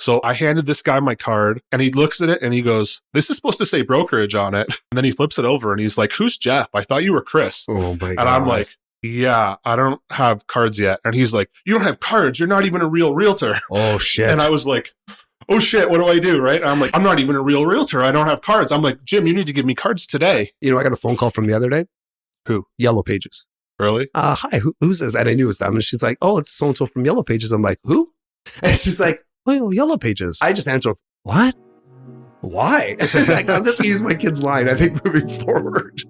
So I handed this guy my card and he looks at it and he goes, this is supposed to say brokerage on it. And then he flips it over and he's like, who's Jeff? I thought you were Chris. Oh my God. And I'm like, yeah, I don't have cards yet. And he's like, you don't have cards. You're not even a real realtor. Oh shit. And I was like, oh shit, what do I do? Right. And I'm like, I'm not even a real realtor. I don't have cards. I'm like, Jim, you need to give me cards today. You know, I got a phone call from the other day. Who? Yellow Pages. Really? Hi, who's this? And I knew it was them. And she's like, oh, it's so-and-so from Yellow Pages. I'm like, who? And she's like, oh, Yellow Pages. I just answered, what? Why? Like, I'm just going to use my kid's line, I think, moving forward.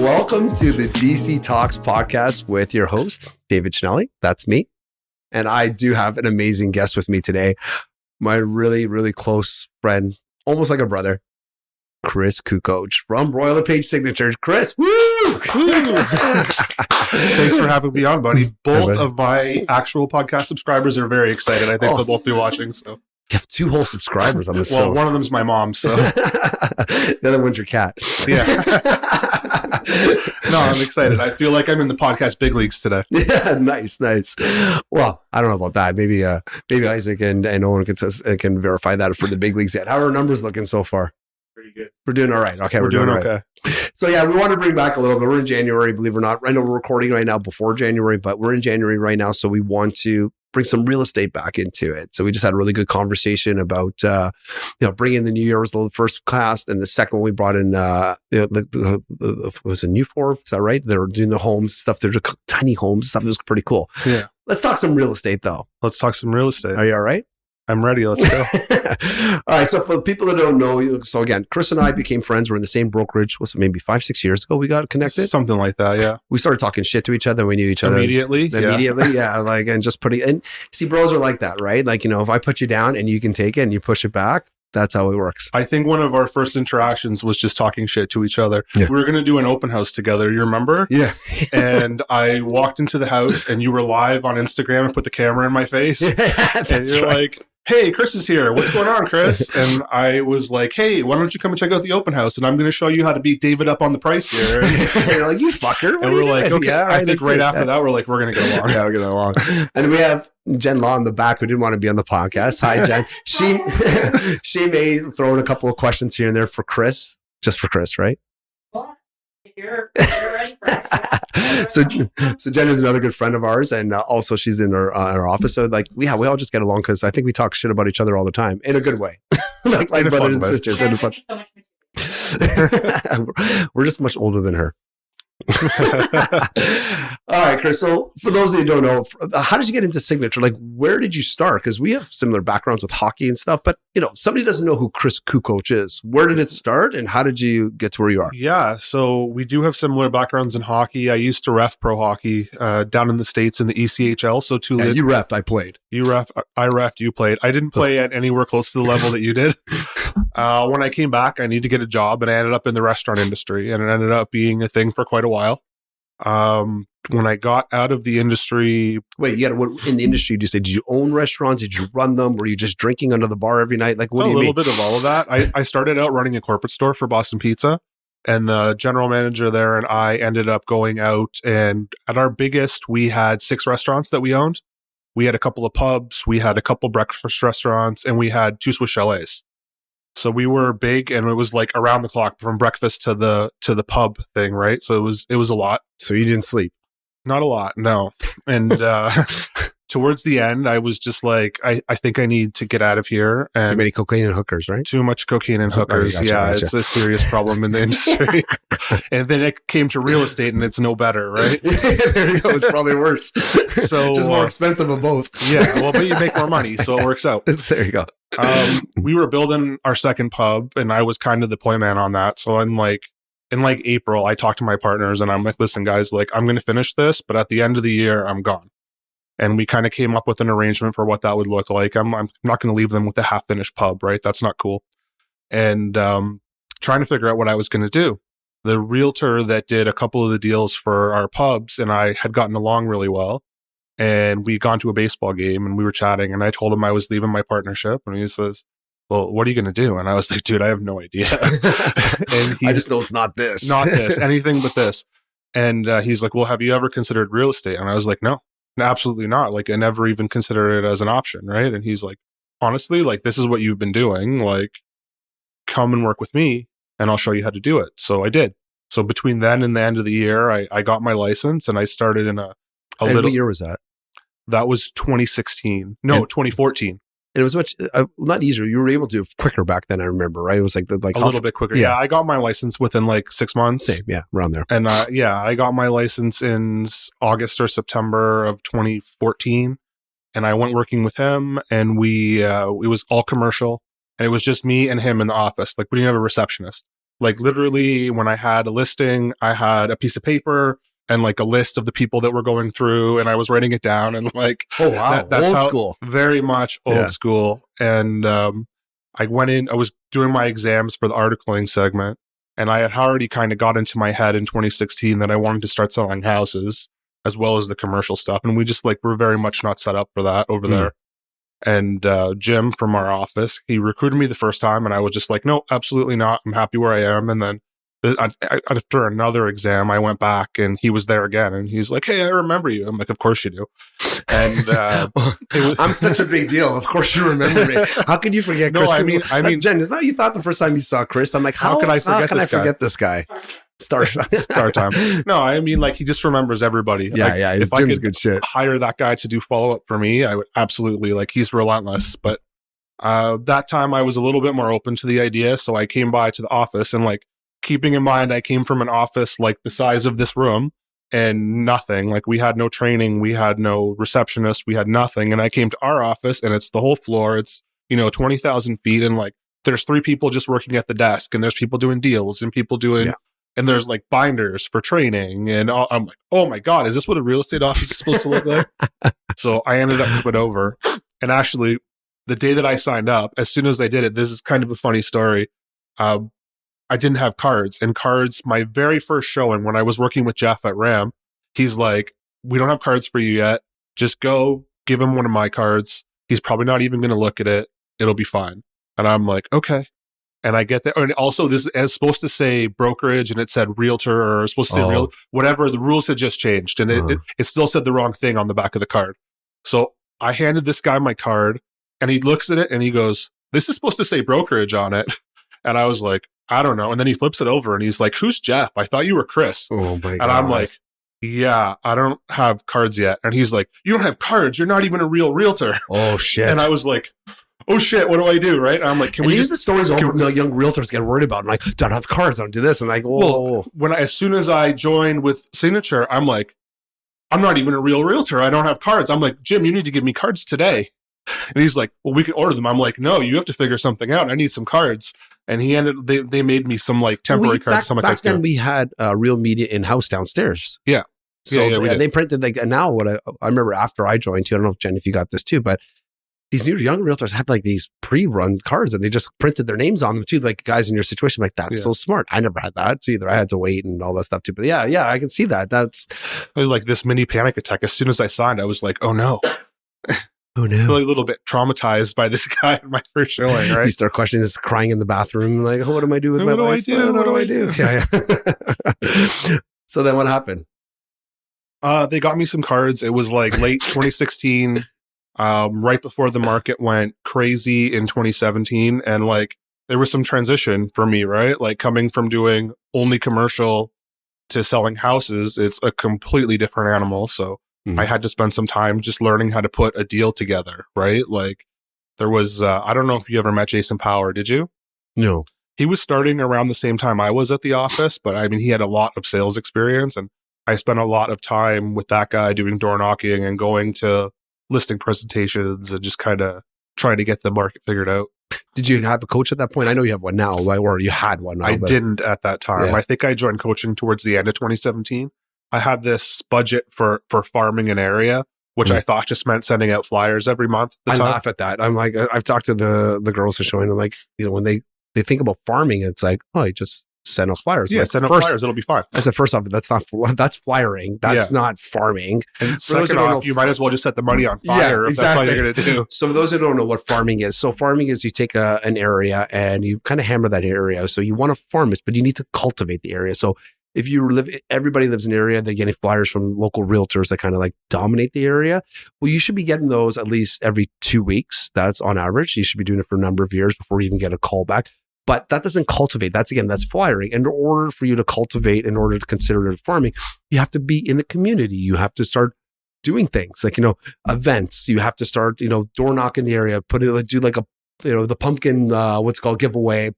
Welcome to the DC Talks podcast with your host, David Chinelli. That's me. And I do have an amazing guest with me today. My really, really close friend, almost like a brother, Chris Cucoch from Royal LePage Signatures. Chris, woo! Thanks for having me on, buddy. Both of my actual podcast subscribers are very excited. I think they'll both be watching. So you have 2 whole subscribers on this. Well, one of them's my mom, so the other one's your cat. Yeah. No, I'm excited. I feel like I'm in the podcast big leagues today. Yeah, nice. Well, I don't know about that. Maybe Isaac and Owen can verify that for the big leagues yet. How are our numbers looking so far? Pretty good. We're doing all right. Okay, we're doing okay. Right. So yeah, we want to bring back a little bit. We're in January, believe it or not. I know we're recording right now before January, but we're in January right now. So we want to bring some real estate back into it. So we just had a really good conversation about, bringing the new year was the first class. And the second one we brought in, was a new four. Is that right? They're doing the homes stuff. They're just tiny homes stuff. It was pretty cool. Yeah. Let's talk some real estate though. Let's talk some real estate. Are you all right? I'm ready. Let's go. All right. So for people that don't know, so again, Chris and I became friends. We're in the same brokerage. Was it maybe 5-6 years ago we got connected? Something like that. Yeah. We started talking shit to each other. We knew each other immediately. Yeah. Like, and just putting, and see, bros are like that, right? Like, if I put you down and you can take it and you push it back, that's how it works. I think one of our first interactions was just talking shit to each other. Yeah. We were going to do an open house together. You remember? Yeah. And I walked into the house and you were live on Instagram and put the camera in my face. Yeah, and you're like, hey, Chris is here. What's going on, Chris? And I was like, hey, why don't you come and check out the open house? And I'm going to show you how to beat David up on the price here. And you're like, you fucker. And we're like, okay. Yeah, I think right after that, we're like, we're going to get along. Yeah, we're going to get along. And we have Jen Law in the back who didn't want to be on the podcast. Hi, Jen. She may throw in a couple of questions here and there for Chris, just for Chris, right? Well, if you're ready for it. So Jen is another good friend of ours, and also she's in our office. So like we all just get along because I think we talk shit about each other all the time in a good way, like brothers and sisters. Yeah, thank you so much. We're just much older than her. All right, Chris. So for those of you who don't know, how did you get into Signature? Like, where did you start? Because we have similar backgrounds with hockey and stuff, but somebody doesn't know who Chris Cucoch is. Where did it start, and how did you get to where you are? Yeah, so we do have similar backgrounds in hockey. I used to ref pro hockey down in the States in the ECHL. So you refed, I played. You ref, I refed, you played. I didn't play at anywhere close to the level that you did. When I came back, I needed to get a job, and I ended up in the restaurant industry, and it ended up being a thing for quite a while. When I got out of the industry... Wait, what in the industry, did you say, did you own restaurants? Did you run them? Were you just drinking under the bar every night? Like, what do you mean? A little bit of all of that. I started out running a corporate store for Boston Pizza, and the general manager there and I ended up going out, and at our biggest, we had 6 restaurants that we owned. We had a couple of pubs, we had a couple breakfast restaurants, and we had 2 Swiss chalets. So we were big, and it was like around the clock from breakfast to the pub thing, right? So it was a lot. So you didn't sleep? Not a lot, no. And towards the end, I was just like, I think I need to get out of here. And too many cocaine and hookers, right? Too much cocaine and hookers. Gotcha. It's a serious problem in the industry. And then it came to real estate, and it's no better, right? There you go. It's probably worse. So just more expensive of both. Yeah, well, but you make more money, so it works out. There you go. We were building our second pub, and I was kind of the point man on that. So I'm like, in like April, I talked to my partners, and I'm like, listen, guys, like I'm going to finish this, but at the end of the year, I'm gone. And we kind of came up with an arrangement for what that would look like. I'm not going to leave them with a half-finished pub, right? That's not cool. And trying to figure out what I was going to do. The realtor that did a couple of the deals for our pubs and I had gotten along really well. And we'd gone to a baseball game, and we were chatting, and I told him I was leaving my partnership. And he says, well, what are you going to do? And I was like, dude, I have no idea. And I just know it's not this. Not this, anything but this. And he's like, well, have you ever considered real estate? And I was like, no, absolutely not. Like, I never even considered it as an option. Right. And he's like, honestly, like, this is what you've been doing. Like, come and work with me and I'll show you how to do it. So I did. So between then and the end of the year, I got my license and I started in a and little. what year was that? That was 2016. No, And 2014. it was much not easier. You were able to quicker back then. I remember, right? It was like A little bit quicker. Yeah, I got my license within like 6 months. Same, yeah, around there. And I got my license in August or September of 2014, and I went working with him, and it was all commercial, and it was just me and him in the office. Like, we didn't have a receptionist. Like, literally, when I had a listing, I had a piece of paper and like a list of the people that were going through, and I was writing it down, and like, oh wow, that's old school, very much old school. And I went in, I was doing my exams for the articling segment, and I had already kind of got into my head in 2016 that I wanted to start selling houses as well as the commercial stuff, and we just like were very much not set up for that over there. And Jim from our office, he recruited me the first time, and I was just like, no, absolutely not. I'm happy where I am. And then after another exam, I went back and he was there again, and he's like, hey, I remember you. I'm like, of course you do. And I'm such a big deal. Of course you remember me. How could you forget Chris? No, I mean, Jen, is that what you thought the first time you saw Chris? I'm like, how could I forget this guy? Star time. No, I mean, like, he just remembers everybody. Yeah, like, yeah. If Jim's I could good shit. hire that guy to do follow up for me, I would absolutely. Like, he's relentless. But that time I was a little bit more open to the idea, so I came by to the office, and like, keeping in mind, I came from an office like the size of this room and nothing. Like, we had no training, we had no receptionist, we had nothing. And I came to our office, and it's the whole floor. It's 20,000 feet, and like, there's 3 people just working at the desk, and there's people doing deals, and people doing. Yeah. And there's like binders for training, and I'm like, oh my God, is this what a real estate office is supposed to look like? So I ended up coming over. And actually, the day that I signed up, as soon as I did it, this is kind of a funny story. I didn't have cards, and cards, my very first showing when I was working with Jeff at RAM, he's like, we don't have cards for you yet. Just go give him one of my cards. He's probably not even going to look at it. It'll be fine. And I'm like, okay. And I get that. And also, this is supposed to say brokerage, and it said realtor, or supposed to say real, whatever. The rules had just changed, and it still said the wrong thing on the back of the card. So I handed this guy my card, and he looks at it and he goes, this is supposed to say brokerage on it. And I was like, I don't know. And then he flips it over and he's like, who's Jeff? I thought you were Chris. Oh my God. And I'm like, yeah, I don't have cards yet. And he's like, you don't have cards. You're not even a real realtor. Oh shit. And I was like, oh shit, what do I do? Right. And I'm like, can we use the stories all the young realtors get worried about? I'm like, don't have cards, don't do this. And like, whoa. Well, as soon as I joined with Signature, I'm like, I'm not even a real realtor. I don't have cards. I'm like, Jim, you need to give me cards today. And he's like, well, we can order them. I'm like, no, you have to figure something out. I need some cards. And they made me some like temporary cards. Back then we had Real Media in-house downstairs. Yeah. So they printed like, and now what I remember after I joined too, I don't know if Jen, if you got this too, but these new young realtors had like these pre-run cards and they just printed their names on them too. Like guys in your situation, like that's so smart. I never had that. So either I had to wait and all that stuff too. But yeah, I can see that. That's like this mini panic attack. As soon as I signed, I was like, oh no. Oh no. Really a little bit traumatized by this guy at my first showing, right? You start questioning this, crying in the bathroom, like, oh, what am I doing with my life? What do I do? Yeah. So then what happened? They got me some cards. It was like late 2016, right before the market went crazy in 2017. And like, there was some transition for me, right? Like coming from doing only commercial to selling houses, it's a completely different animal. So I had to spend some time just learning how to put a deal together, right? Like there was, I don't know if you ever met Jason Power, did you? No. He was starting around the same time I was at the office, but I mean, he had a lot of sales experience, and I spent a lot of time with that guy doing door knocking and going to listing presentations and just kind of trying to get the market figured out. Did you have a coach at that point? I know you have one now, or you had one now. I didn't at that time. Yeah. I think I joined coaching towards the end of 2017. I had this budget for farming an area, which I thought just meant sending out flyers every month. I laugh at that. I'm like, I've talked to the girls who are showing them, like, when they think about farming, it's like, oh, I just send out flyers. Yeah, like, send out flyers. It'll be fine. I said, first off, that's flyering. That's not farming. And second off, you might as well just set the money on fire if that's all you're going to do. So for those who don't know what farming is, so farming is you take an area and you kind of hammer that area. So you want to farm it, but you need to cultivate the area. So if you live, everybody lives in the area, they're getting flyers from local realtors that kind of like dominate the area. Well, you should be getting those at least every 2 weeks. That's on average. You should be doing it for a number of years before you even get a call back. But that doesn't cultivate. That's flyering. And in order for you to cultivate, in order to consider it farming, you have to be in the community. You have to start doing things like, events. You have to start, door knock in the area, do like a, the pumpkin, what's called giveaway,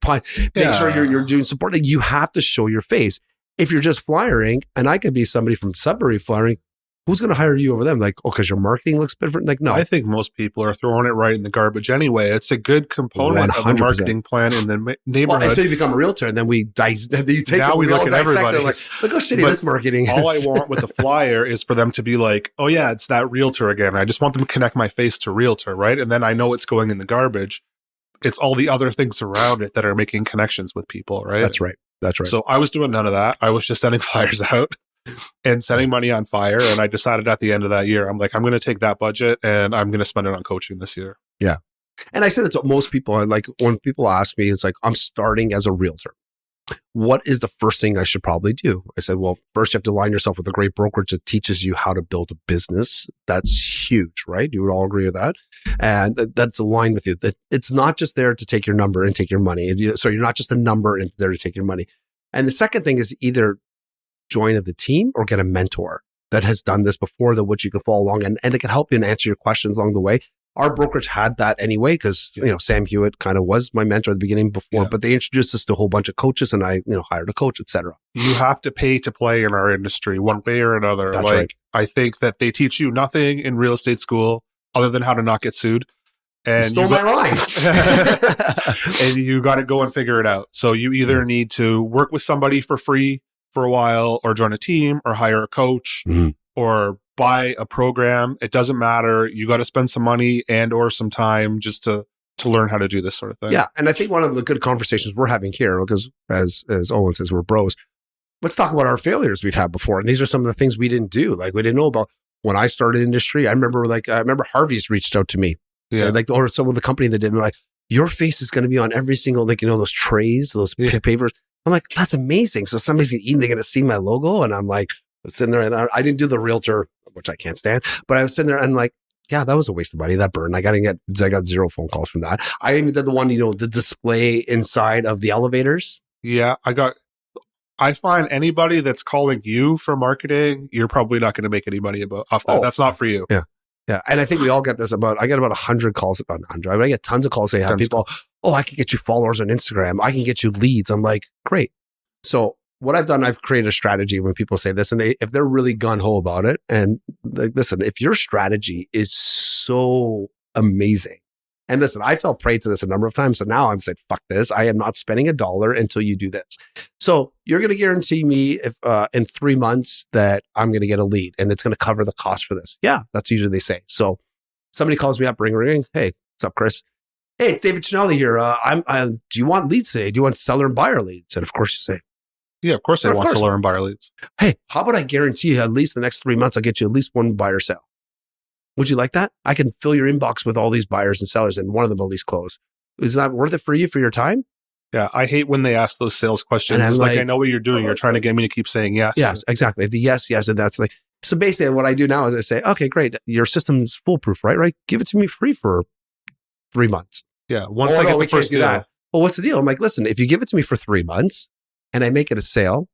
make sure you're doing support. Like, you have to show your face. If you're just flyering, and I could be somebody from Sudbury flyering, who's going to hire you over them? Like, because your marketing looks different. Like, no. I think most people are throwing it right in the garbage anyway. It's a good component 100%. Of the marketing plan in the neighborhood. Well, until you become a realtor, and then we you take now we look at everybody. Like, look how shitty this marketing is. All I want with the flyer is for them to be like, oh yeah, it's that realtor again. I just want them to connect my face to realtor, right? And then I know it's going in the garbage. It's all the other things around it that are making connections with people, right? That's right. So I was doing none of that. I was just sending flyers out and setting money on fire. And I decided at the end of that year, I'm like, I'm going to take that budget and I'm going to spend it on coaching this year. Yeah. And I said it to most people. Like, when people ask me, it's like, I'm starting as a realtor. What is the first thing I should probably do? I said, well, first you have to align yourself with a great brokerage that teaches you how to build a business. That's huge, right? You would all agree with that. And that's aligned with you. That it's not just there to take your number and take your money. So you're not just a number and there to take your money. And the second thing is either join the team or get a mentor that has done this before, that which you can follow along and they can help you and answer your questions along the way. Our brokerage had that anyway, because, Sam Hewitt kind of was my mentor at the beginning before, but they introduced us to a whole bunch of coaches and I, hired a coach, etc. You have to pay to play in our industry one way or another. That's right. I think that they teach you nothing in real estate school other than how to not get sued. And you stole my line. And you got to go and figure it out. So you either need to work with somebody for free for a while, or join a team, or hire a coach, or buy a program. It doesn't matter. You got to spend some money and or some time just to learn how to do this sort of thing. Yeah. And I think one of the good conversations we're having here, because as Owen says, we're bros. Let's talk about our failures we've had before. And these are some of the things we didn't do. Like, we didn't know about when I started industry. I remember Harvey's reached out to me. Yeah. Or some of the company that did, like, your face is going to be on every single, those trays, those papers. I'm like, that's amazing. So somebody's going to eat and they're going to see my logo. And I'm like, sitting there, and I didn't do the realtor, which I can't stand, but I was sitting there and like, yeah, that was a waste of money. That burned. I got 0 phone calls from that. I even did the one, the display inside of the elevators. Yeah. I find anybody that's calling you for marketing, you're probably not going to make any money off that. That's not for you. Yeah. Yeah. And I think we all get this I get about 100 calls, about 100. I get tons of calls. They have people, I can get you followers on Instagram. I can get you leads. I'm like, great. So what I've done, I've created a strategy when people say this, and if they're really gung-ho about it, and like, listen, if your strategy is so amazing, and listen, I fell prey to this a number of times, so now I'm saying, fuck this. I am not spending $1 until you do this. So you're going to guarantee me if in 3 months that I'm going to get a lead, and it's going to cover the cost for this. Yeah, that's usually they say. So somebody calls me up, ring. Hey, what's up, Chris? Hey, it's David Chinelli here. Do you want leads today? Do you want seller and buyer leads? And of course you say, yeah, of course I want seller and buyer leads. Hey, how about I guarantee you at least the next 3 months, I'll get you at least one buyer sale. Would you like that? I can fill your inbox with all these buyers and sellers and one of them will at least close. Is that worth it for you, for your time? Yeah, I hate when they ask those sales questions. It's like, I know what you're doing. You're trying to get me to keep saying yes. Yes, exactly. The yes. And that's like, so basically what I do now is I say, okay, great. Your system's foolproof, right? Give it to me free for 3 months. Yeah. Once I get the first deal. Well, what's the deal? I'm like, listen, if you give it to me for 3 months and I make it a sale,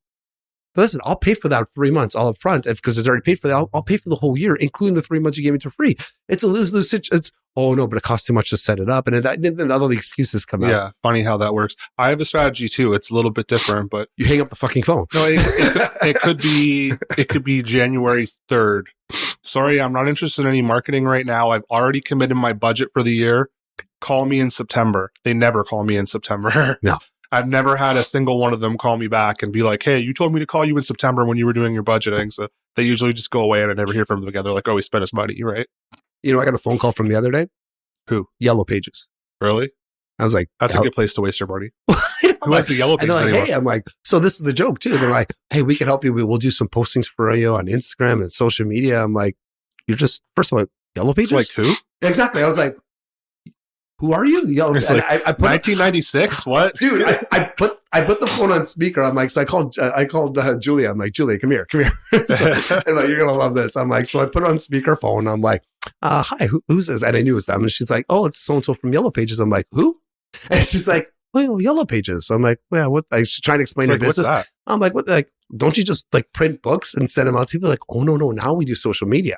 listen, I'll pay for that 3 months all up front because it's already paid for that. I'll pay for the whole year, including the 3 months you gave me for free. It's a lose-lose situation. It's, oh no, but it costs too much to set it up. And then all the excuses come out. Yeah, funny how that works. I have a strategy too. It's a little bit different, but you hang up the fucking phone. No, it could be January 3rd. Sorry, I'm not interested in any marketing right now. I've already committed my budget for the year. Call me in September. They never call me in September. No. I've never had a single one of them call me back and be like, hey, you told me to call you in September when you were doing your budgeting. So they usually just go away and I never hear from them again. They're like, oh, we spent his money, right? You know, I got a phone call from the other day. Who? Yellow Pages. Really? I was like, that's a good place to waste your money. Who has the Yellow Pages like, anymore? Hey, I'm like, so this is the joke too. They're like, hey, we can help you. We'll do some postings for you on Instagram and social media. I'm like, you're just, first of all, Yellow Pages? It's like who? Exactly. I was like, who are you? Yo, It's and like I put 1996. What, dude? I put the phone on speaker. I'm like, so I called Julia. I'm like, Julia, come here. So, and like, you're gonna love this. I'm like, so I put it on speakerphone. I'm like, hi, who's this? And I knew it was them. And she's like, oh, it's so and so from Yellow Pages. I'm like, who? And she's like, oh, Yellow Pages. So I'm like, well, what? She's trying to explain it's the like, what's business. that? I'm like, what? Like, don't you just like print books and send them out to people? Like, oh no, now we do social media.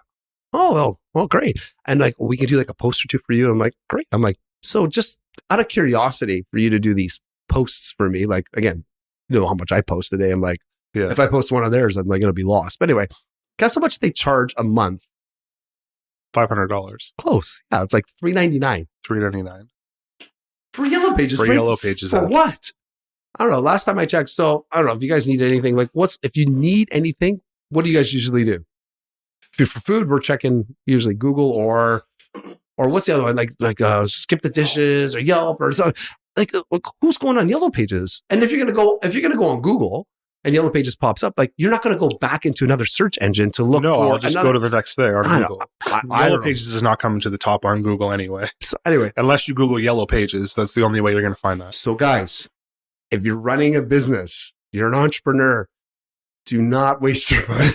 Oh, well, great. And like, we can do like a post or two for you. I'm like, great. I'm like, so just out of curiosity for you to do these posts for me, like, again, you know how much I post a day. I'm like, Yeah. if I post one of theirs, I'm like, going to be lost. But anyway, guess how much they charge a month? $500. Close. Yeah. It's like $3.99 $3.99. for Yellow Pages. For Yellow Pages. For what? I don't know. Last time I checked. So I don't know if you guys need anything, like if you need anything, what do you guys usually do? For food, we're checking usually Google or what's the other one? Like Skip the Dishes or Yelp or something. Like who's going on Yellow Pages? And if you're gonna go on Google and Yellow Pages pops up, like you're not gonna go back into another search engine to look for. I'll just go to the next thing on Google. Yellow Pages is not coming to the top on Google anyway. So anyway, unless you Google Yellow Pages, that's the only way you're going to find that. So guys, if you're running a business, you're an entrepreneur, do not waste your money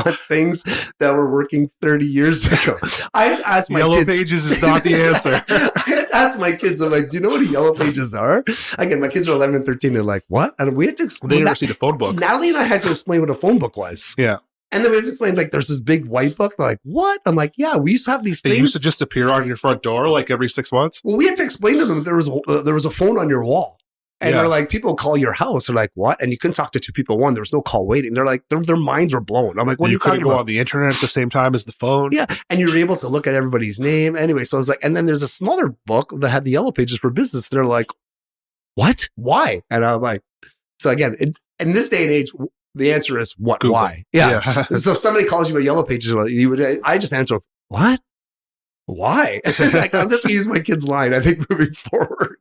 on things that were working 30 years ago. I had to ask my Yellow kids. Pages is not the answer. I had to ask my kids, I'm like, do you know what Yellow Pages are? Again, my kids are 11 and 13. They're like, what? And we had to explain. They never see the phone book. Natalie and I had to explain what a phone book was. Yeah. And then we had to explain, like, there's this big white book. They're like, what? I'm like, yeah, we used to have these things. They used to just appear on your front door like every 6 months. Well, we had to explain to them that there was a phone on your wall. And they're like, people call your house. They're like, what? And you couldn't talk to two people at once. There was no call waiting. They're like, their minds were blown. I'm like, what are you talking go about? on the internet at the same time as the phone. Yeah. And you're able to look at everybody's name. Anyway, so I was like, and then there's a smaller book that had the Yellow Pages for business. They're like, what? Why? And I'm like, so again, in this day and age, the answer is what? Google. Why? Yeah. So if somebody calls you a Yellow Pages, I just answer, what? Why? Like, I'm just going to use my kid's line, I think, moving forward.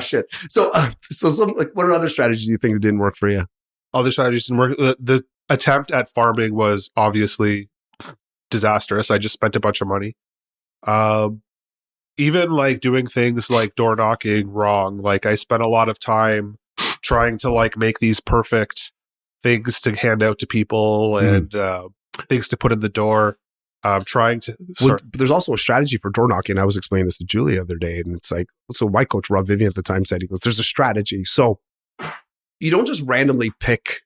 Shit. So some, like, what are other strategies you think that didn't work for you? Other strategies didn't work. The attempt at farming was obviously disastrous. I just spent a bunch of money. Even like doing things like door knocking wrong. Like I spent a lot of time trying to like make these perfect things to hand out to people and things to put in the door. Trying to. Well, there's also a strategy for door knocking. I was explaining this to Julie the other day, and it's like, so my coach Rob Vivian at the time said, he goes, "There's a strategy. So you don't just randomly pick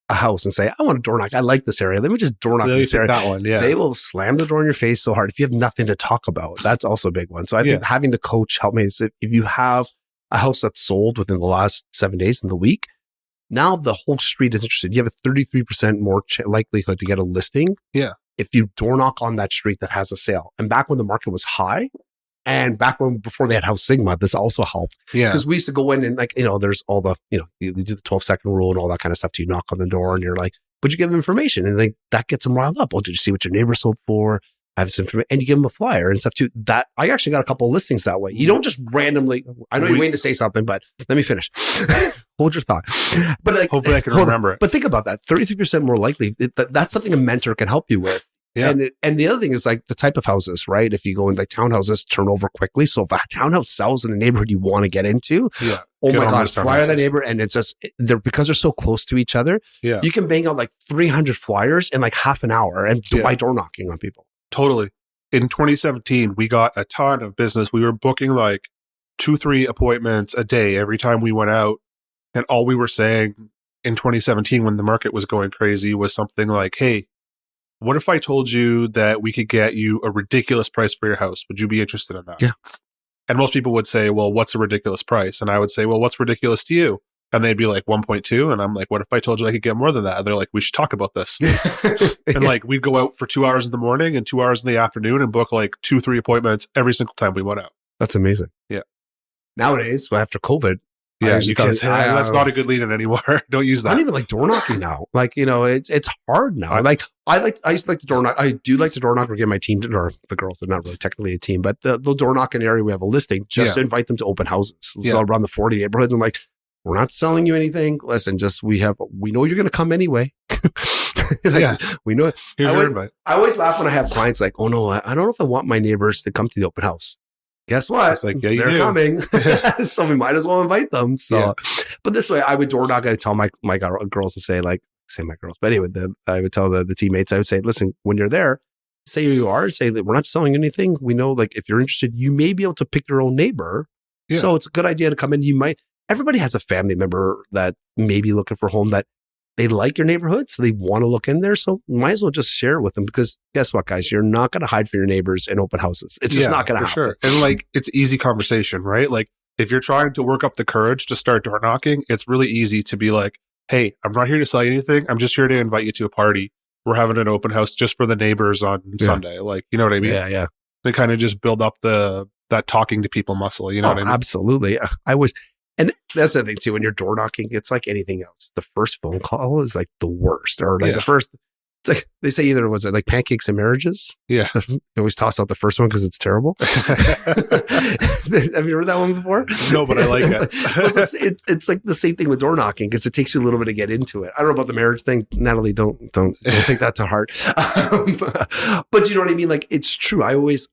a house and say, I want a door knock. I like this area. Let me just door knock this area." That one, yeah. They will slam the door in your face so hard if you have nothing to talk about. That's also a big one. So I think having the coach help me is if you have a house that's sold within the last 7 days in the week, now the whole street is interested. You have a 33% more likelihood to get a listing. Yeah. If you door knock on that street that has a sale. And back when the market was high and before they had House Sigma, this also helped. Yeah. Because we used to go in and like, there's all the, you do the 12-second rule and all that kind of stuff. You knock on the door and you're like, but you give them information and like that gets them riled up. Oh, did you see what your neighbor sold for? I have some information. And you give them a flyer and stuff too. That I actually got a couple of listings that way. You don't just randomly, I know you're waiting to say something, but let me finish. Hold your thought. But like, hopefully I can remember it. But think about that. 33% more likely. That's something a mentor can help you with. Yeah. And the other thing is like the type of houses, right? If you go in like townhouses, turn over quickly. So if a townhouse sells in a neighborhood you want to get into, oh my God, flyer that neighbor. And it's just, because they're so close to each other, you can bang out like 300 flyers in like half an hour and by door knocking on people. Totally. In 2017, we got a ton of business. We were booking like 2-3 appointments a day every time we went out. And all we were saying in 2017 when the market was going crazy was something like, hey, what if I told you that we could get you a ridiculous price for your house? Would you be interested in that? Yeah. And most people would say, well, what's a ridiculous price? And I would say, well, what's ridiculous to you? And they'd be like 1.2. And I'm like, what if I told you I could get more than that? And they're like, we should talk about this. And like, we'd go out for 2 hours in the morning and 2 hours in the afternoon and book like 2-3 appointments every single time we went out. That's amazing. Yeah. Nowadays, after COVID, you can't say that's not a good lead in anymore. Don't use that. Not even like door knocking now. Like, it's hard now. I used to like to door knock. I do like to door knock or get my team to, or the girls, they're not really technically a team, but the door knocking area, we have a listing just to invite them to open houses. So around the 40 neighborhoods, I'm like, we're not selling you anything. Listen, we know you're going to come anyway. Like, Yeah. we know it. Here's I your always- invite. I always laugh when I have clients like, oh no, I don't know if I want my neighbors to come to the open house. Guess what? It's like, yeah, you they're do. coming. So we might as well invite them. So, Yeah. but this way I would door knock. I tell my girls to say like, say my girls, but anyway, I would tell the teammates, I would say, listen, when you're there, say who you are, say that we're not selling anything. We know like if you're interested, you may be able to pick your own neighbor. Yeah. So it's a good idea to come in. Everybody has a family member that may be looking for a home that they like your neighborhood. So they want to look in there. So you might as well just share it with them because guess what, guys? You're not going to hide from your neighbors in open houses. It's just not going to happen. Sure. And like, it's easy conversation, right? Like if you're trying to work up the courage to start door knocking, it's really easy to be like, hey, I'm not here to sell you anything. I'm just here to invite you to a party. We're having an open house just for the neighbors on Sunday. Like, you know what I mean? Yeah. They kind of just build up that talking to people muscle. You know what I mean? Absolutely. And that's the thing too, when you're door knocking, it's like anything else. The first phone call is like the worst, or like the first, it's like they say either was it like pancakes and marriages? Yeah. They always toss out the first one because it's terrible. Have you heard that one before? No, but I like it. It's like the same thing with door knocking because it takes you a little bit to get into it. I don't know about the marriage thing. Natalie, don't take that to heart. But you know what I mean? Like it's true. I always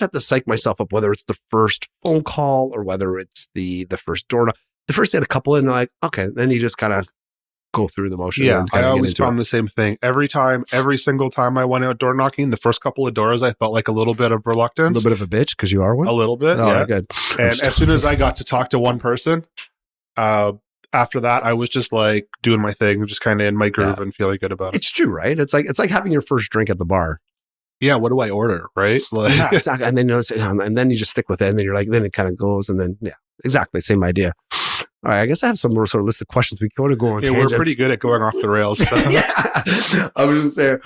have to psych myself up, whether it's the first phone call or whether it's the first door knock. The first they had a couple in, like, okay, then you just kind of go through the motion. Yeah, and I kinda get always into found the same thing. Every single time I went out door knocking, the first couple of doors, I felt like a little bit of a reluctance. little bit of a bitch because you are one. A little bit, Oh, yeah. good. And as soon as I got to talk to one person, after that, I was just like doing my thing, just kind of in my groove and feeling good about it. It's true, right? It's like having your first drink at the bar. Yeah, what do I order, right? Like, Yeah, exactly. And then you know, and then you just stick with it, and then you're like, then it kind of goes, and then exactly same idea. All right, I guess I have some more sort of list of questions. We want to go on. yeah, tangents. we're pretty good at going off the rails. So. Yeah, I was just saying.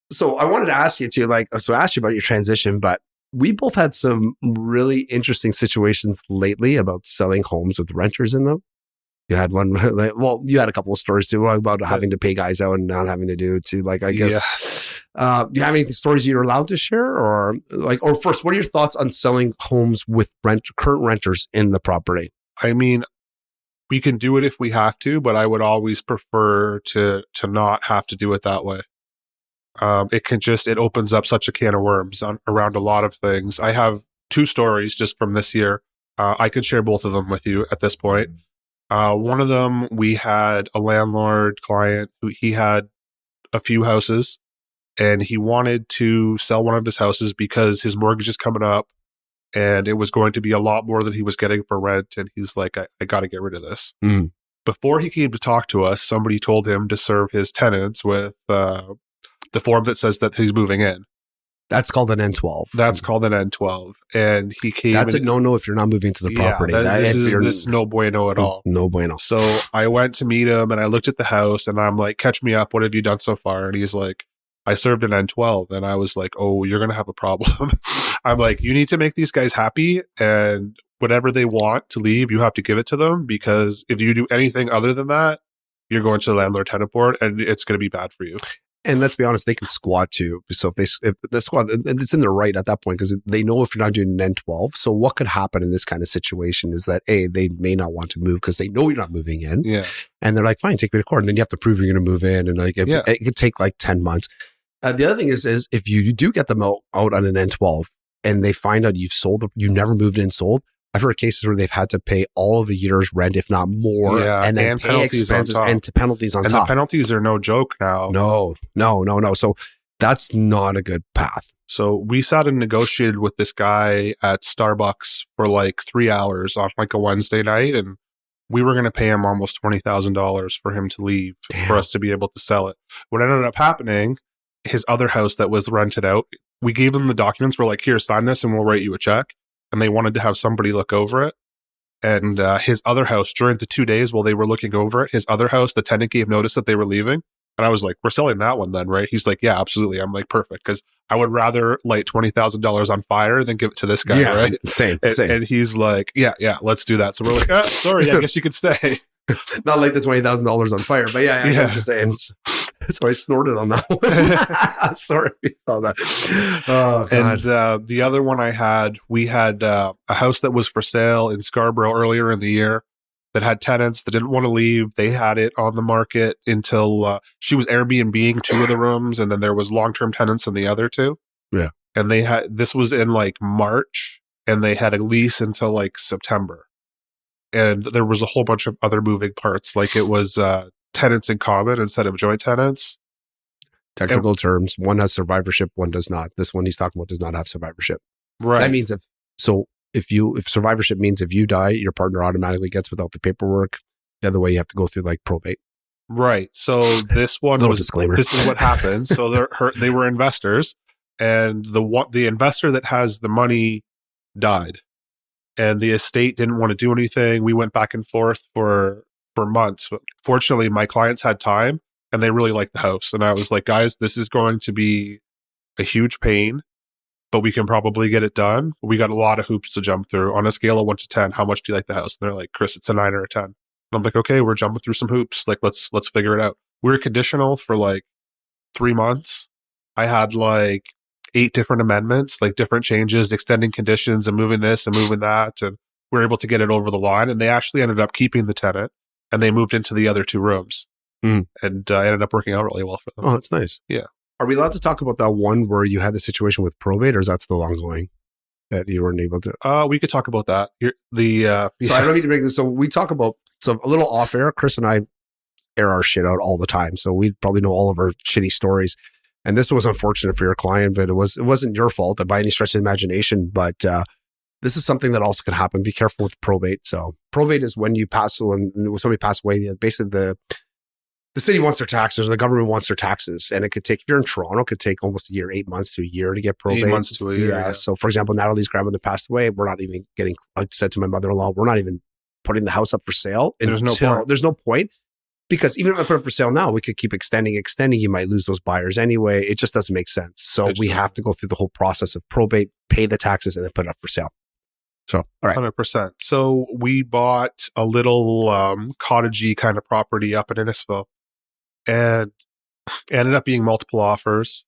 So I wanted to ask you too, I asked you about your transition, but we both had some really interesting situations lately about selling homes with renters in them. You had one, you had a couple of stories too about having to pay guys out and not having to do to I guess. Yeah. Do you have any stories you're allowed to share, or first, what are your thoughts on selling homes with current renters in the property? I mean, we can do it if we have to, but I would always prefer to not have to do it that way. It opens up such a can of worms around a lot of things. I have 2 stories just from this year. I could share both of them with you at this point. One of them, we had a landlord client who he had a few houses and he wanted to sell one of his houses because his mortgage is coming up and it was going to be a lot more than he was getting for rent. And he's like, I got to get rid of this. Mm. Before he came to talk to us, somebody told him to serve his tenants with the form that says that he's moving in. That's called an N12. That's called an N12. And he came. That's a no-no if you're not moving to the property. This is no bueno at all. No bueno. So I went to meet him and I looked at the house and I'm like, catch me up. What have you done so far? And he's like, I served an N12. And I was like, oh, you're going to have a problem. I'm like, you need to make these guys happy and whatever they want to leave, you have to give it to them because if you do anything other than that, you're going to the landlord tenant board and it's going to be bad for you. And let's be honest, they can squat too. So if the squat, it's in their right at that point because they know if you're not doing an N12. So what could happen in this kind of situation is that they may not want to move because they know you're not moving in. Yeah. And they're like, fine, take me to court. And then you have to prove you're going to move in. And it could take 10 months. The other thing is if you do get them out on an N12 and they find out you never moved in, sold. I've heard cases where they've had to pay all of the year's rent, if not more, and then pay expenses and penalties on top. And the penalties are no joke now. No. So that's not a good path. So we sat and negotiated with this guy at Starbucks for 3 hours on a Wednesday night, and we were going to pay him almost $20,000 for him to leave for us to be able to sell it. What ended up happening, his other house that was rented out, we gave them the documents. We're like, here, sign this and we'll write you a check. And they wanted to have somebody look over it. And his other house, during the 2 days while they were looking over it, his other house, the tenant gave notice that they were leaving. And I was like, we're selling that one then, right? He's like, yeah, absolutely. I'm like, perfect. Because I would rather light $20,000 on fire than give it to this guy, right? Same. And he's like, yeah, let's do that. So we're like, sorry, I guess you could stay. Not like the $20,000 on fire, but yeah. I'm just saying. So I snorted on that one. Sorry, we saw that. Oh, God. And the other one we had a house that was for sale in Scarborough earlier in the year that had tenants that didn't want to leave. They had it on the market until she was Airbnb-ing 2 of the rooms, and then there was long-term tenants in the other 2. Yeah. And this was in like March, and they had a lease until like September. And there was a whole bunch of other moving parts. Like it was tenants in common instead of joint tenants. Technical terms. One has survivorship, one does not. This one he's talking about does not have survivorship. Right. That means if survivorship means if you die, your partner automatically gets without the paperwork. The other way, you have to go through like probate. Right. So this one Little was disclaimer. This is what happened. So they were investors, and the investor that has the money died, and the estate didn't want to do anything. We went back and forth for months. But fortunately, my clients had time, and they really liked the house. And I was like, guys, this is going to be a huge pain, but we can probably get it done. We got a lot of hoops to jump through. On a scale of 1 to 10, how much do you like the house? And they're like, Chris, it's a 9 or a 10. And I'm like, okay, we're jumping through some hoops. Like, let's figure it out. We were conditional for like 3 months. I had like 8 different amendments, like different changes, extending conditions and moving this and moving that. And we were able to get it over the line. And they actually ended up keeping the tenant, and they moved into the other 2 rooms. And ended up working out really well for them. Oh, that's nice. Yeah. Are we allowed to talk about that one where you had the situation with probate, or is that still ongoing that you weren't able to? We could talk about that. So I don't need to make this. So we talk about a little off air. Chris and I air our shit out all the time, so we probably know all of our shitty stories. And this was unfortunate for your client, but it wasn't your fault by any stretch of the imagination. But this is something that also can happen. Be careful with probate. So probate is when somebody passed away. Basically, the city wants their taxes, or the government wants their taxes, and it could take, if you're in Toronto, it could take almost a year, 8 months to a year to get probate. 8 months to a year. Yeah. So, for example, Natalie's grandmother passed away. We're not even getting. I said to my mother-in-law, we're not even putting the house up for sale. There's no point. Because even if I put it for sale now, we could keep extending. You might lose those buyers anyway. It just doesn't make sense. So we have to go through the whole process of probate, pay the taxes, and then put it up for sale. So, all right. 100%. So we bought a little cottagey kind of property up in Innisfil, and ended up being multiple offers.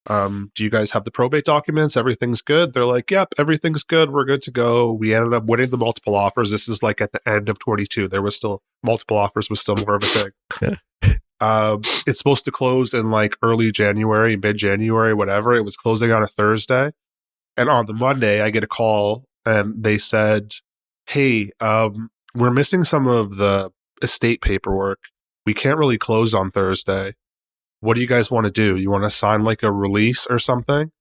Do you guys have the probate documents? Everything's good. They're like, yep, everything's good. We're good to go. We ended up winning the multiple offers. This is like at the end of 22. There was still multiple offers, was still more of a thing. It's supposed to close in like early January, mid-January, whatever. It was closing on a Thursday. And on the Monday, I get a call, and they said, hey, we're missing some of the estate paperwork. We can't really close on Thursday. What do you guys want to do? You want to sign like a release or something?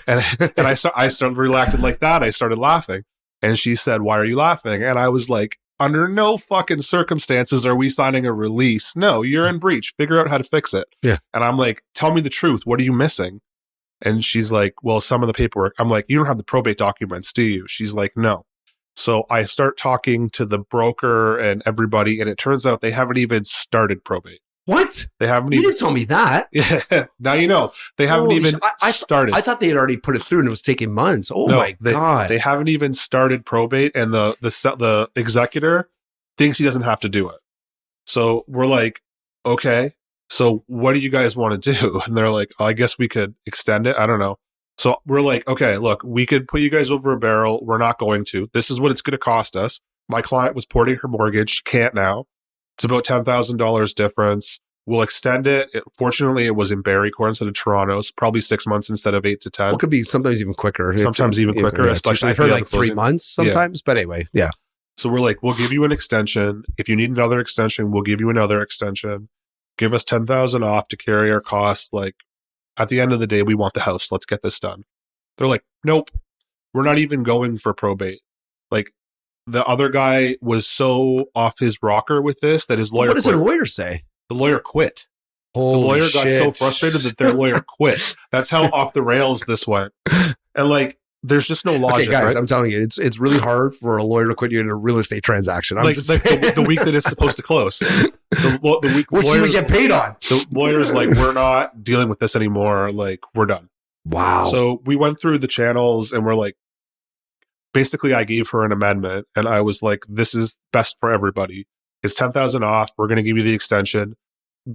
And I started reacted like that. I started laughing. And she said, why are you laughing? And I was like, under no fucking circumstances are we signing a release. No, you're in breach. Figure out how to fix it. Yeah. And I'm like, tell me the truth. What are you missing? And she's like, well, some of the paperwork. I'm like, you don't have the probate documents, do you? She's like, no. So I start talking to the broker and everybody, and it turns out they haven't even started probate. What? They haven't You even. didn't tell me that. Yeah. Now you know. They haven't even started. I thought they had already put it through and it was taking months. Oh, no, my God. They haven't even started probate, and the executor thinks he doesn't have to do it. So we're like, okay, so what do you guys want to do? And they're like, oh, I guess we could extend it. I don't know. So we're like, okay, look, we could put you guys over a barrel. We're not going to. This is what it's going to cost us. My client was porting her mortgage. She can't now. It's about $10,000 difference. We'll extend it. Fortunately, it was in Barrie Court instead of Toronto, so probably 6 months instead of 8 to 10. Well, it could be sometimes even quicker. Sometimes even quicker, especially I've heard like 3 months sometimes. Yeah. But anyway, yeah. So we're like, we'll give you an extension. If you need another extension, we'll give you another extension. Give us $10,000 off to carry our costs. Like, at the end of the day, we want the house. Let's get this done. They're like, nope, we're not even going for probate. Like, the other guy was so off his rocker with this that his lawyer What does their lawyer say? The lawyer quit. Holy the lawyer shit. got so frustrated that their lawyer quit. That's how off the rails this went. And like, there's just no logic. Okay, guys, right? I'm telling you, it's really hard for a lawyer to quit you in a real estate transaction. I'm just saying. the week that it's supposed to close. The week which you would get paid on. The lawyer's like, we're not dealing with this anymore. Like, we're done. Wow. So we went through the channels and we're like, basically I gave her an amendment and I was like, this is best for everybody. It's $10,000 off. We're going to give you the extension.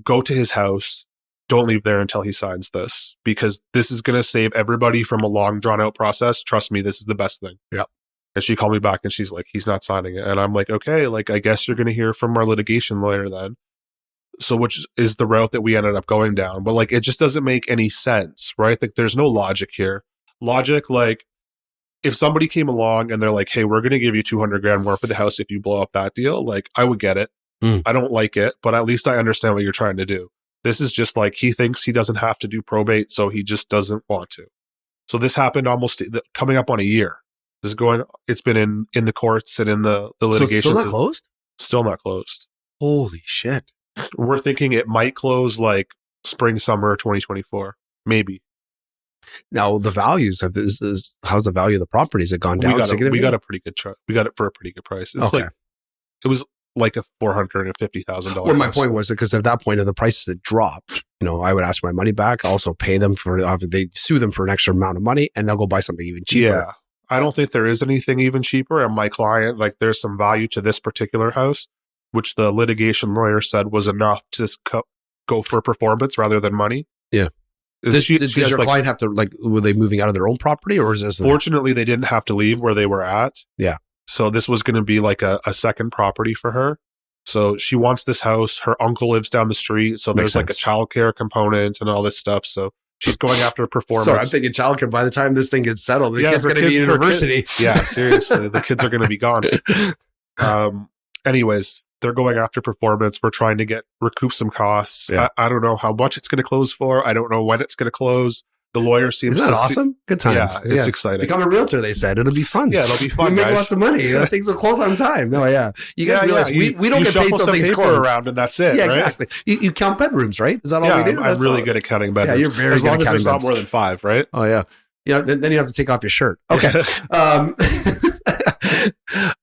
Go to his house. Don't leave there until he signs this, because this is going to save everybody from a long drawn out process. Trust me, this is the best thing. Yep. And she called me back and she's like, he's not signing it. And I'm like, okay, like, I guess you're going to hear from our litigation lawyer then. So which is the route that we ended up going down. But like, it just doesn't make any sense, right? Like there's no logic here. Logic, like if somebody came along and they're like, hey, we're going to give you 200 grand more for the house if you blow up that deal, like I would get it. I don't like it, but at least I understand what you're trying to do. This is just like, he thinks he doesn't have to do probate, so he just doesn't want to. So this happened almost coming up on a year. This is going, it's been in the courts and in the litigation. So it's still not closed? Still not closed. Holy shit. We're thinking it might close like spring, summer 2024, maybe. Now the values of this is, how's the value of the property? Has it gone down? We got a pretty good we got it for a pretty good price. It's like, it was like a $450,000. Well, my point was because at that point, if the prices had dropped, I would ask my money back. Also pay them for, they sue them for an extra amount of money and they'll go buy something even cheaper. Yeah. I don't think there is anything even cheaper. And my client, like there's some value to this particular house, which the litigation lawyer said was enough to just go for performance rather than money. Yeah. Does your client have to, like, were they moving out of their own property or is this? Fortunately, they didn't have to leave where they were at. Yeah. So this was going to be like a second property for her. So she wants this house. Her uncle lives down the street. So there's like a childcare component and all this stuff. So she's going after performance. Sorry, I'm thinking childcare. By the time this thing gets settled, the kid's going to be in university. Yeah, seriously. The kids are going to be gone. Anyways, they're going after performance. We're trying to recoup some costs. Yeah. I don't know how much it's going to close for. I don't know when it's going to close. The lawyer seems Isn't that awesome? Good times. Yeah, it's exciting. Become a realtor, they said. It'll be fun. Yeah, it'll be fun, we make guys. lots of money. Things will close on time. No, yeah. You guys realize we don't get paid till things close. Around and that's it, yeah, right? Exactly. You count bedrooms, right? Is that all we do? I'm really good at counting bedrooms. Yeah, you're very as good long at as counting there's not more than 5, right? Oh, yeah. Then you have to take off your shirt. Okay.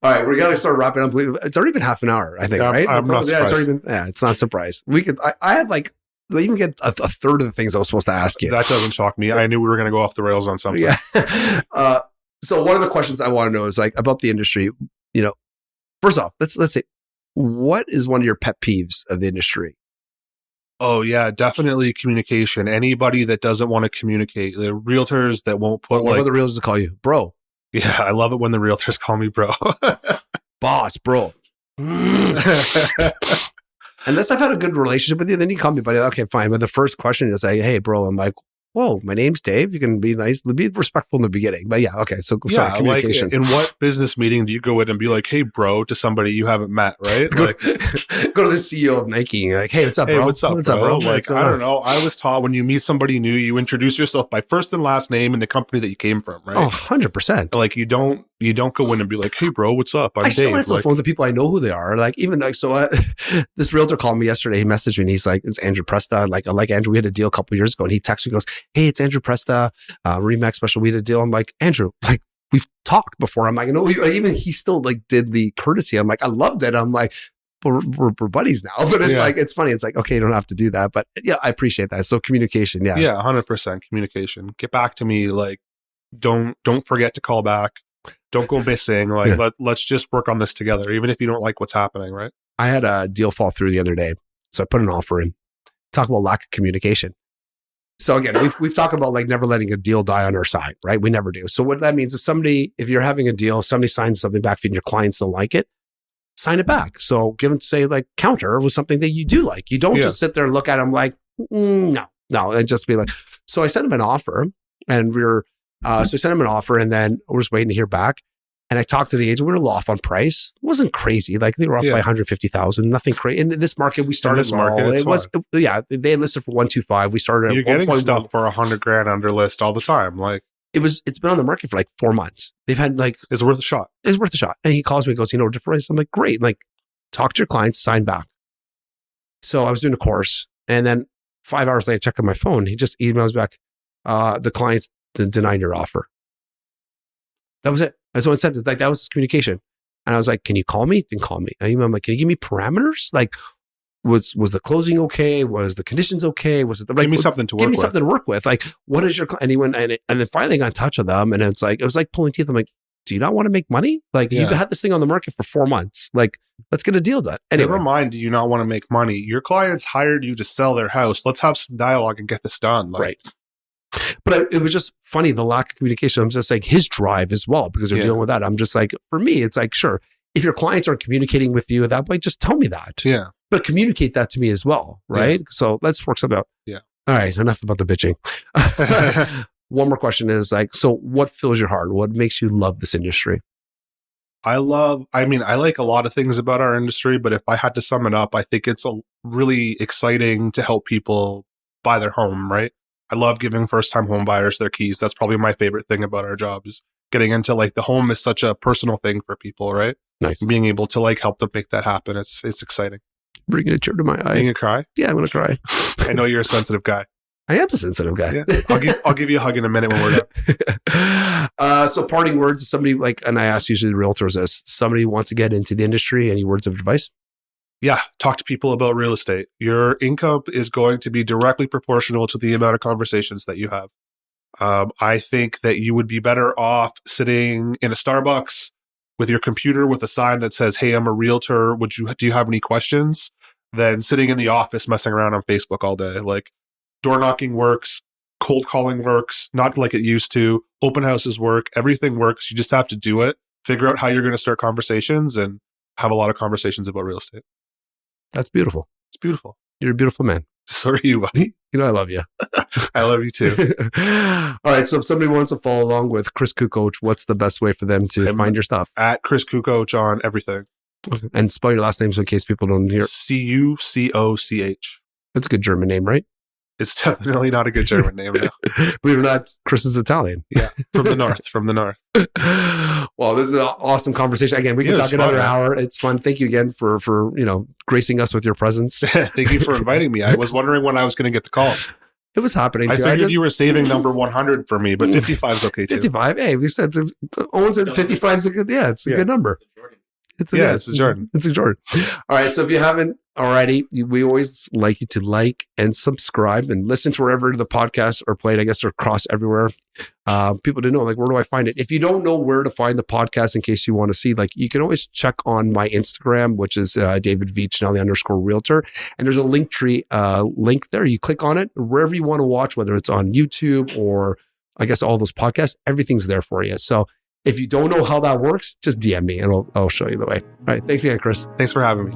All right, we're gonna start wrapping up. It's already been half an hour, I think, right? I'm not surprised. It's not a surprise. We could. I have like even get a third of the things I was supposed to ask you. That doesn't shock me. I knew we were going to go off the rails on something. Yeah. So one of the questions I want to know is like about the industry. First off, let's say, what is one of your pet peeves of the industry? Oh yeah, definitely communication. Anybody that doesn't want to communicate, the realtors that won't put. What are the realtors call you, bro? Yeah, I love it when the realtors call me bro. Boss, bro. Unless I've had a good relationship with you, then you call me buddy. Okay, fine. But the first question is like, hey, bro, I'm like, whoa, my name's Dave. You can be nice, be respectful in the beginning. But yeah, okay. So sorry, communication. Like, in what business meeting do you go in and be like, hey, bro, to somebody you haven't met, right? Go Like, go to the CEO of Nike and you're like, hey, what's up, bro? Hey, what's up, bro? Like, I don't know. I was taught when you meet somebody new, you introduce yourself by first and last name and the company that you came from, right? Oh, 100%. Like you don't go in and be like, hey, bro, what's up? I'm I Dave. still answer the Like, phone to people I know who they are. Like even like, so this realtor called me yesterday. He messaged me and he's like, it's Andrew Presta. Like Andrew, we had a deal a couple of years ago and he texted me, goes, hey, it's Andrew Presta, Remax Special. We had a deal. I'm like, Andrew, like we've talked before. I'm like, no, even he still like did the courtesy. I'm like, I loved it. I'm like, we're buddies now, but it's like, it's funny. It's like, okay, you don't have to do that, but yeah, I appreciate that. So communication. Yeah. Yeah. 100% communication. Get back to me. Like, don't forget to call back. Don't go missing. Like, let's just work on this together, even if you don't like what's happening, right? I had a deal fall through the other day. So I put an offer in. Talk about lack of communication. So again, we've talked about like never letting a deal die on our side, right? We never do. So what that means is if you're having a deal, somebody signs something back and your clients don't like it, sign it back. So give them, say like counter with something that you do like. You don't just sit there and look at them like, no, and just be like, so I sent him an offer and so I sent him an offer and then we're just waiting to hear back. And I talked to the agent. We were a little off on price. It wasn't crazy. Like they were off by 150,000. Nothing crazy. In this market, we started small. They listed for 125. We started at You're getting stuff for $100,000 under list all the time. Like it's been on the market for like 4 months. They've had like it's worth a shot. It's worth a shot. And he calls me and goes, different price. I'm like, great. Like talk to your clients, sign back. So I was doing a course, and then 5 hours later, I check on my phone. He just emails back, the clients denied your offer. That was it. And so it said, like, that was his communication. And I was like, can you call me? Didn't call me. I emailed him like, can you give me parameters? Like, was the closing okay? Was the conditions okay? Was it the right? Give me something to work with. Give me something to work with. Like, what is your, and he went, and then finally got in touch with them. And it was like pulling teeth. I'm like, do you not want to make money? Like, you've had this thing on the market for 4 months. Like, let's get a deal done. Anyway. Never mind, do you not want to make money? Your clients hired you to sell their house. Let's have some dialogue and get this done. Like, right. But it was just funny, the lack of communication. I'm just like his drive as well, because they're dealing with that. I'm just like, for me, it's like, sure, if your clients aren't communicating with you at that point, just tell me that. Yeah. But communicate that to me as well, right? Yeah. So let's work something out. Yeah. All right, enough about the bitching. One more question is like, so what fills your heart? What makes you love this industry? I like a lot of things about our industry, but if I had to sum it up, I think it's really exciting to help people buy their home, right? I love giving first-time home buyers their keys. That's probably my favorite thing about our job, is getting into like the home is such a personal thing for people, right? Nice. Being able to like help them make that happen. It's exciting. Bringing a tear to my eye. Are you gonna cry? Yeah, I'm gonna cry. I know you're a sensitive guy. I am a sensitive guy. Yeah. I'll give you a hug in a minute when we're done. So parting words, somebody like, and I ask usually the realtors this, somebody wants to get into the industry, any words of advice? Yeah. Talk to people about real estate. Your income is going to be directly proportional to the amount of conversations that you have. I think that you would be better off sitting in a Starbucks with your computer with a sign that says, "Hey, I'm a realtor. Do you have any questions?" than sitting in the office messing around on Facebook all day. Like, door knocking works, cold calling works, not like it used to. Open houses work. Everything works. You just have to do it. Figure out how you're going to start conversations and have a lot of conversations about real estate. That's beautiful. It's beautiful. You're a beautiful man. So are you, buddy. You know, I love you. I love you too. All right. So if somebody wants to follow along with Chris Cucoch, what's the best way for them to find your stuff? At Chris Cucoch on everything. And spell your last name so in case people don't hear. Cucoch. That's a good German name, right? It's definitely not a good German name. No. Believe it or not, Chris is Italian. Yeah, from the north. From the north. Well, this is an awesome conversation. Again, we can talk another hour. It's fun. Thank you again for gracing us with your presence. Thank you for inviting me. I was wondering when I was going to get the call. It was happening too. I figured you were saving number 100 for me, but 55 is okay too. 55. Hey, we said Owens at 55 is a good. Yeah, it's a good number. It's a Jordan. It's a Jordan. All right. So if you haven't already, we always like you to like and subscribe and listen to wherever the podcasts are played. I guess they're across everywhere. People to know, like, where do I find it? If you don't know where to find the podcast, in case you want to see, like, you can always check on my Instagram, which is DavidVChinelli_realtor. And there's a link there. You click on it wherever you want to watch, whether it's on YouTube or I guess all those podcasts, everything's there for you. So if you don't know how that works, just DM me and I'll show you the way. All right. Thanks again, Chris. Thanks for having me.